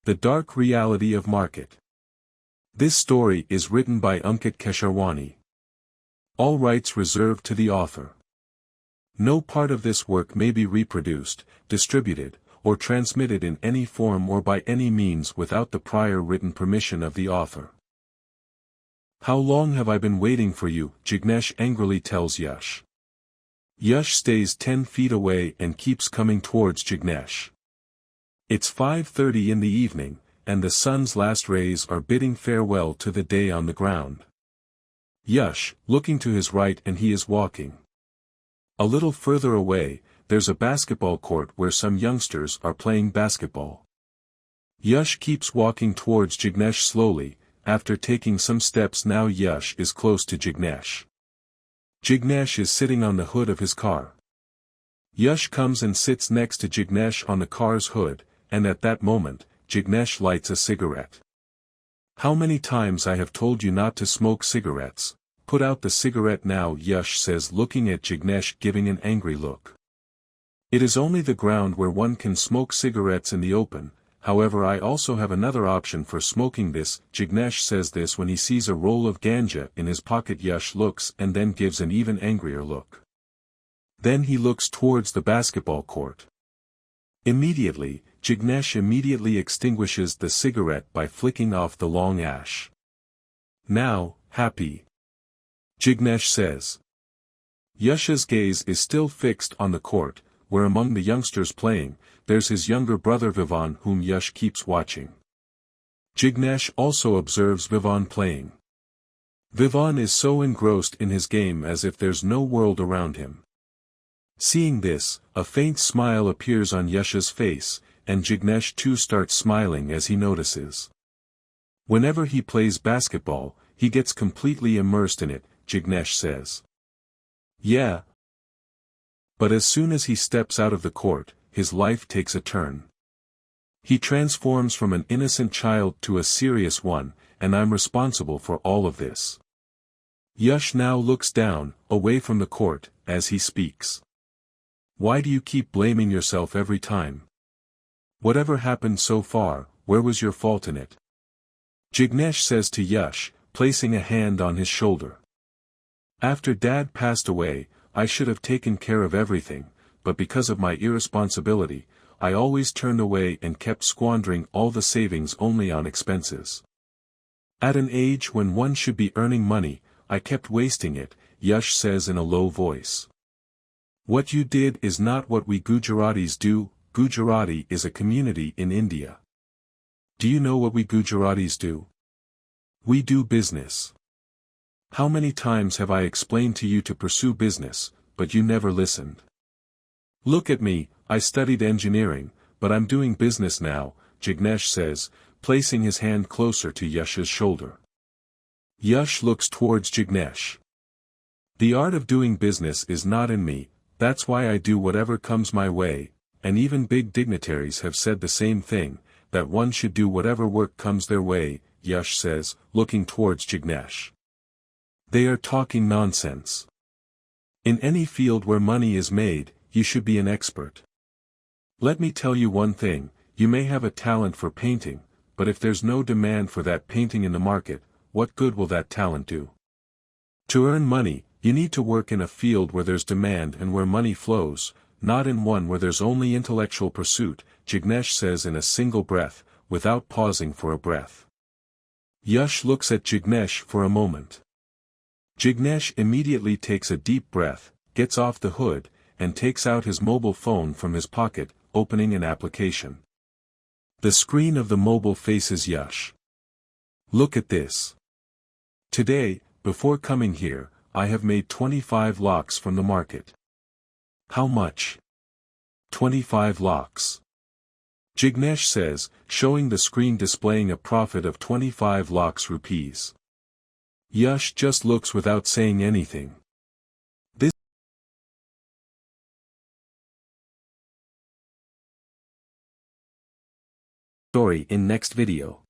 The Dark Reality of Market. This story is written by Ankit Kesharwani. All rights reserved to the author. No part of this work may be reproduced, distributed, or transmitted in any form or by any means without the prior written permission of the author. How long have I been waiting for you? Jignesh angrily tells Yash. Yash stays 10 feet away and keeps coming towards Jignesh. It's 5:30 in the evening, and the sun's last rays are bidding farewell to the day on the ground. Yash, looking to his right, and he is walking. A little further away, there's a basketball court where some youngsters are playing basketball. Yash keeps walking towards Jignesh slowly. After taking some steps, now Yash is close to Jignesh. Jignesh is sitting on the hood of his car. Yash comes and sits next to Jignesh on the car's hood, and at that moment, Jignesh lights a cigarette. How many times I have told you not to smoke cigarettes? Put out the cigarette now, Yash says, looking at Jignesh, giving an angry look. It is only the ground where one can smoke cigarettes in the open. However, I also have another option for smoking this. Jignesh says this when he sees a roll of ganja in his pocket. Yash looks and then gives an even angrier look. Then he looks towards the basketball court. Immediately, Jignesh immediately extinguishes the cigarette by flicking off the long ash. Now, happy? Jignesh says. Yash's gaze is still fixed on the court, where among the youngsters playing, there's his younger brother Vivan, whom Yash keeps watching. Jignesh also observes Vivan playing. Vivan is so engrossed in his game as if there's no world around him. Seeing this, a faint smile appears on Yash's face, and Jignesh too starts smiling as he notices. Whenever he plays basketball, he gets completely immersed in it, Jignesh says. Yeah. But as soon as he steps out of the court, his life takes a turn. He transforms from an innocent child to a serious one, and I'm responsible for all of this. Yash now looks down, away from the court, as he speaks. Why do you keep blaming yourself every time? Whatever happened so far, where was your fault in it? Jignesh says to Yash, placing a hand on his shoulder. After Dad passed away, I should have taken care of everything, but because of my irresponsibility, I always turned away and kept squandering all the savings only on expenses. At an age when one should be earning money, I kept wasting it, Yash says in a low voice. What you did is not what we Gujaratis do. Gujarati is a community in India. Do you know what we Gujaratis do? We do business. How many times have I explained to you to pursue business, but you never listened? Look at me, I studied engineering, but I'm doing business now, Jignesh says, placing his hand closer to Yash's shoulder. Yash looks towards Jignesh. The art of doing business is not in me, that's why I do whatever comes my way, and even big dignitaries have said the same thing, that one should do whatever work comes their way, Yash says, looking towards Jignesh. They are talking nonsense. In any field where money is made, you should be an expert. Let me tell you one thing, you may have a talent for painting, but if there's no demand for that painting in the market, what good will that talent do? To earn money, you need to work in a field where there's demand and where money flows, not in one where there's only intellectual pursuit, Jignesh says in a single breath, without pausing for a breath. Yash looks at Jignesh for a moment. Jignesh immediately takes a deep breath, gets off the hood, and takes out his mobile phone from his pocket, opening an application. The screen of the mobile faces Yash. Look at this. Today, before coming here, I have made 25 lakhs from the market. How much? 25 lakhs. Jignesh says, showing the screen displaying a profit of 25 lakhs rupees. Yash just looks without saying anything. Story in next video.